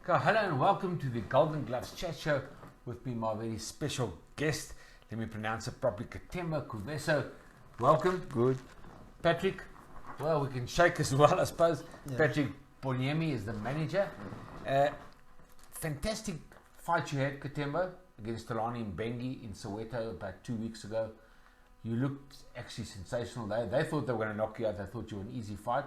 Hello and welcome to the Golden Gloves Chat Show with me, my very special guest. Let me pronounce it properly. Katembo, Kuvesa. Welcome. Good. Patrick. Well, we can shake as well, I suppose. Yeah. Patrick Bonyemi is the manager. Fantastic fight you had, Katembo, against Jabulani Makhense in Soweto about 2 weeks ago. You looked actually sensational. They thought they were going to knock you out. They thought you were an easy fight.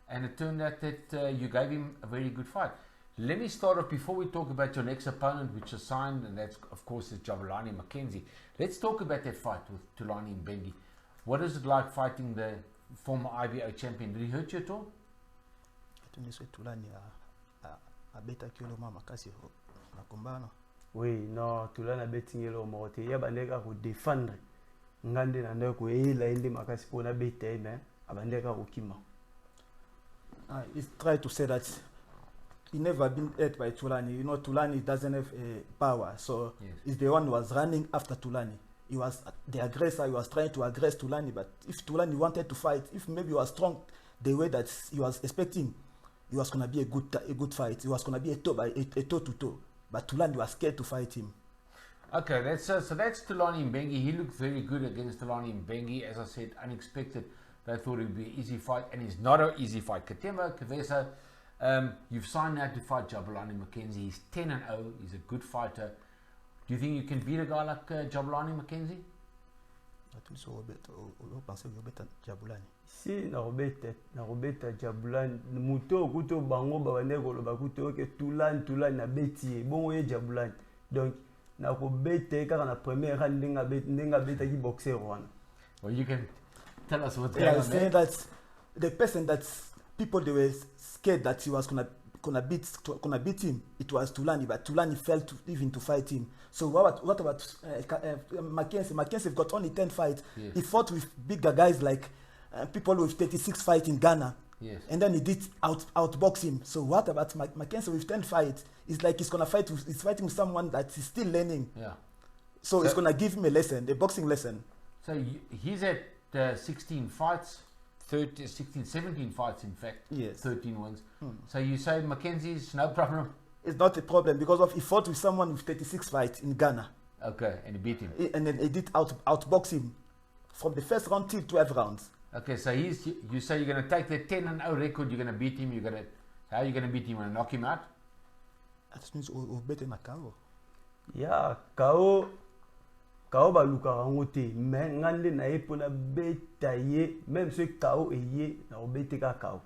And it turned out that you gave him a very good fight. Let me start off before we talk about your next opponent, which is signed, and that's, of course, is Jabulani Makhense. Let's talk about that fight with Jabulani Makhense. What is it like fighting the former IBO champion? Did he hurt you at all? Oui, non, Tulani betingelo mote ya bandeka ko défendre ngande na ndeko ela inde makasi pona bete me abandeka ko kima. He's tried to say that he never been hurt by Tulani. You know, Tulani doesn't have power, so Yes. he's the one who was running after Tulani. He was the aggressor. He was trying to aggress Tulani, but if Tulani wanted to fight, if maybe he was strong the way that he was expecting, it was gonna be a good fight. It was gonna be a toe to toe. But Tulani was scared to fight him. Okay, that's so that's Jabulani Makhense. He looked very good against Jabulani Makhense. As I said, unexpected. They thought it would be an easy fight, and it's not an easy fight. Katembo, Kuvesa, you've signed now to fight Jabulani Makhense. He's 10-0. He's a good fighter. Do you think you can beat a guy like Jabulani Makhense? Si na robeta Jabulani muto kuto bango babandeko lo bakuto ke Tulani na beti bongo ye Jabulani. Donc na ko bete kaka na première round ndinga beta ki boxer wana. Well, you can tell us what's Yeah, going he's on saying there. that the person that people they were scared that he was gonna beat him. It was Tulani, but Tulani failed to even to fight him. So what about Makhense? Makhense got only 10 fights. Yes. He fought with bigger guys like people with 36 fights in Ghana. Yes. And then he did outbox him. So what about Makhense with 10 fights? It's like he's fighting with someone that is still learning. Yeah. So it's gonna give him a lesson, a boxing lesson. So he's at 16 fights, 17 fights in fact. Yes. 13 wins. So you say Mackenzie's no problem? It's not a problem because he fought with someone with 36 fights in Ghana. Okay, and he beat him. And then he did outbox him from the first round till 12 rounds. Okay, so you say you're going to take the 10-0 record, you're going to beat him, how are you going to beat him? You're going to knock him out? That means we'll beat him. Ya kao baluka rangote me ngande na epona beta ye même ce kao eye na obete ka kao.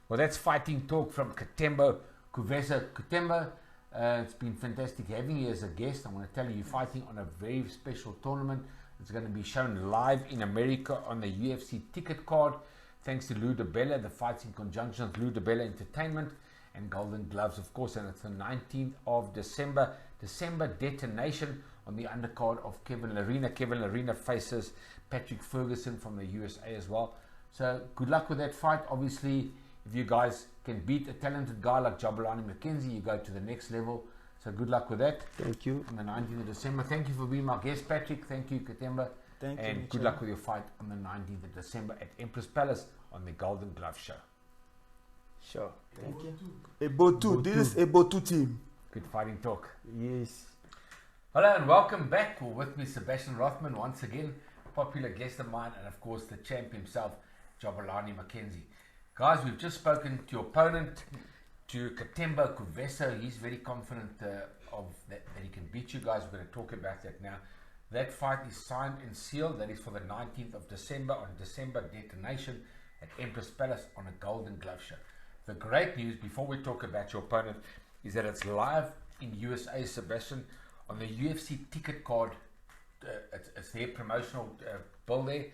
Well, that's fighting talk from Katembo, Kuvesa Katembo. It's been fantastic having you as a guest. I'm going to tell you, you're fighting on a very special tournament. It's going to be shown live in America on the UFC ticket card. Thanks to Lou DeBella. The fight's in conjunction with Lou DeBella Entertainment and Golden Gloves, of course. And it's the 19th of December. December Detonation on the undercard of Kevin Lerena. Kevin Lerena faces Patrick Ferguson from the USA as well. So good luck with that fight. Obviously, if you guys can beat a talented guy like Jabulani Makhense, you go to the next level. So good luck with that. Thank you. On the 19th of December. Thank you for being my guest, Patrick. Thank you, Katembo. Thank you, and good Michelle. luck with your fight on the 19th of December at Empress Palace on the Golden Glove Show. Sure. Thank you. Ebo2. This is Ebo2 team. Good fighting talk. Yes. Hello and welcome back. Well, with me, Sebastian Rothman, once again, popular guest of mine, and of course the champ himself, Jabulani Makhense. Guys, we've just spoken to your opponent, to Katembo Kuvesa. He's very confident of that he can beat you guys. We're going to talk about that now. That fight is signed and sealed. That is for the 19th of December on December Detonation at Empress Palace on a Golden Glove Show. The great news, before we talk about your opponent, is that it's live in USA, Sebastian, on the UFC ticket card. It's their promotional bill there,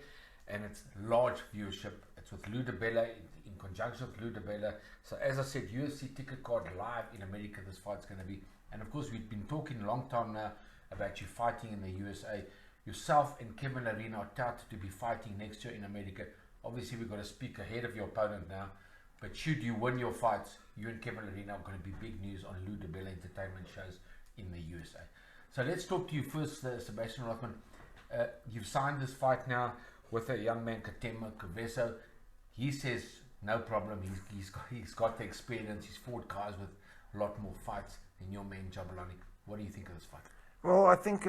and it's large viewership. It's with Lou DeBella in conjunction with Lou DeBella. So as I said, UFC ticket card live in America. This fight's going to be, and of course we've been talking a long time now about you fighting in the USA. Yourself and Kevin Lerena are touted to be fighting next year in America. Obviously we've got to speak ahead of your opponent now, but should you win your fights, you and Kevin Lerena are going to be big news on Lou DeBella Entertainment shows in the USA. So let's talk to you first, Sebastian Rothman. You've signed this fight now with a young man, Katembo Kuvesa. He says no problem. He's got the experience. He's fought guys with a lot more fights than your man Jabulani. What do you think of this fight? Well, I think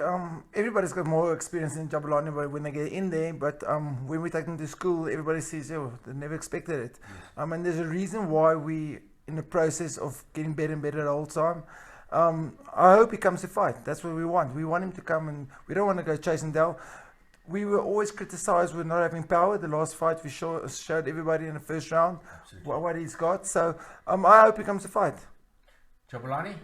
everybody's got more experience in Jabulani when they get in there, but when we take them to school, everybody says, oh, they never expected it. Yes. And there's a reason why we in the process of getting better and better the whole time. I hope he comes to fight. That's what we want. We want him to come, and we don't want to go chasing down. We were always criticized with not having power. The last fight we showed everybody in the first round what he's got. So I hope he comes to fight. Jabulani,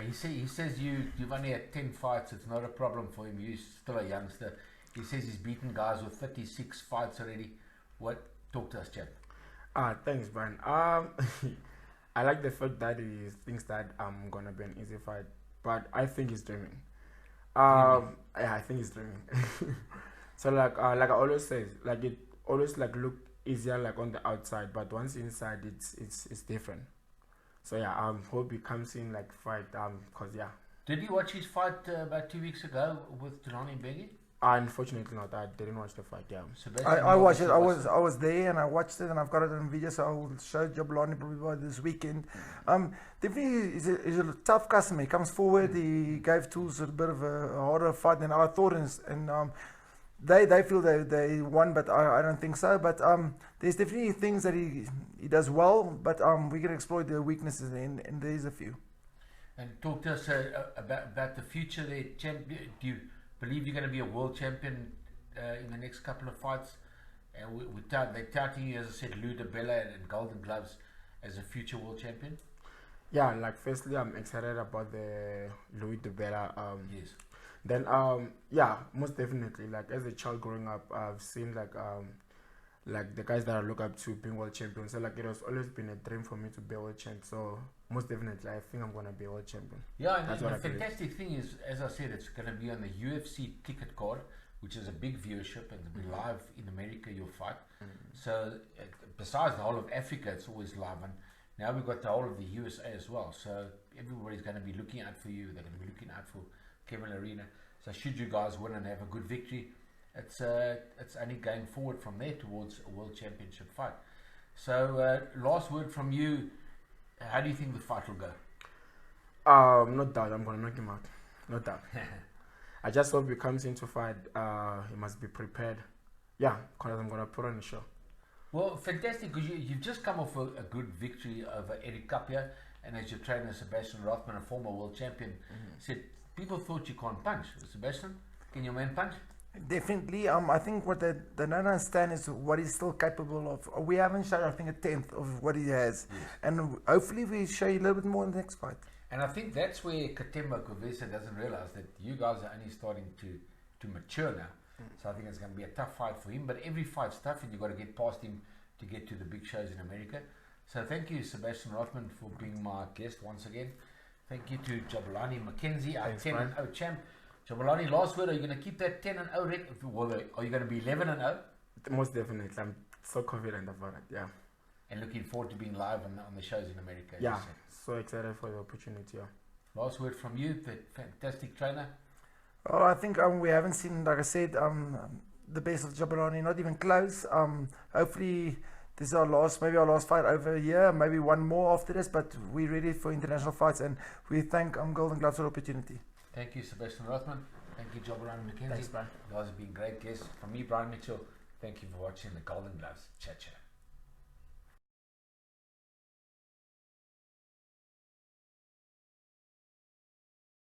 he says you've only had 10 fights. It's not a problem for him. He's still a youngster. He says he's beaten guys with 36 fights already. Talk to us, champ. Thanks, Brian. I like the fact that he thinks that I'm gonna be an easy fight, but I think he's dreaming. Yeah, I think he's dreaming. So like I always say, like it always like look easier like on the outside, but once inside it's different. So yeah, hope he comes in like fight. Cause yeah. Did you watch his fight about 2 weeks ago with Jabulani Makhense? Unfortunately not. I didn't watch the fight. Yeah. I watched it. I was there and I watched it, and I've got it on video, so I will show Jabulani probably by this weekend. Definitely he's a tough customer. He comes forward. He gave Tools a bit of a harder fight than I thought, and they feel they won, but I don't think so. But there's definitely things that he does well, but we can exploit the weaknesses, and there's a few. And talk to us about the future there, champ. Do you believe you're going to be a world champion in the next couple of fights? They're touting you, as I said, Lou DeBella and Golden Gloves as a future world champion. Yeah, like firstly, I'm excited about the Louis DeBella. Yes. Then yeah, most definitely. Like as a child growing up, I've seen like the guys that I look up to being world champions. So like it has always been a dream for me to be a world champ. So most definitely, I think I'm gonna be a world champion. Yeah, and the fantastic thing is, as I said, it's gonna be on the UFC ticket card, which is a big viewership, and it'll be live in America. Your fight. So besides the whole of Africa, it's always live, and now we've got the whole of the USA as well. So everybody's going to be looking out for you. They're going to be looking out for Kevin Arena. So should you guys win and have a good victory, it's only going forward from there towards a world championship fight. So last word from you. How do you think the fight will go? No doubt I'm gonna knock him out. No doubt. I just hope he comes in to fight. He must be prepared. Yeah, because I'm gonna put on the show. Well, fantastic, because you've just come off a good victory over Eric Kapia, and as your trainer Sebastian Rothman, a former world champion, said people thought you can't punch. Sebastian, can your man punch? Definitely. I think what they don't understand is what he's still capable of. We haven't shown, I think, a tenth of what he has. Yes. And hopefully we show you a little bit more in the next fight. And I think that's where Katembo Kuvesa doesn't realize that you guys are only starting to mature now. So I think it's going to be a tough fight for him. But every fight's tough, and you've got to get past him to get to the big shows in America. So thank you, Sebastian Rothman, for being my guest once again. Thank you to Jabulani Makhense, our 10-0 champ. Jabulani, last word, are you going to keep that 10-0 record? Are you going to be 11-0? Most definitely. I'm so confident about it, yeah. And looking forward to being live on the shows in America. Yeah, so excited for the opportunity, yeah. Last word from you, the fantastic trainer. Well, I think we haven't seen, like I said, the best of Jabulani, not even close. Hopefully this is our last fight over a year, maybe one more after this, but we're ready for international fights, and we thank Golden Gloves for the opportunity. Thank you, Sebastian Rothman. Thank you, Jabulani Makhense. Thanks, Brian. You guys have been great guests. From me, Brian Mitchell, thank you for watching the Golden Gloves. Cha-cha.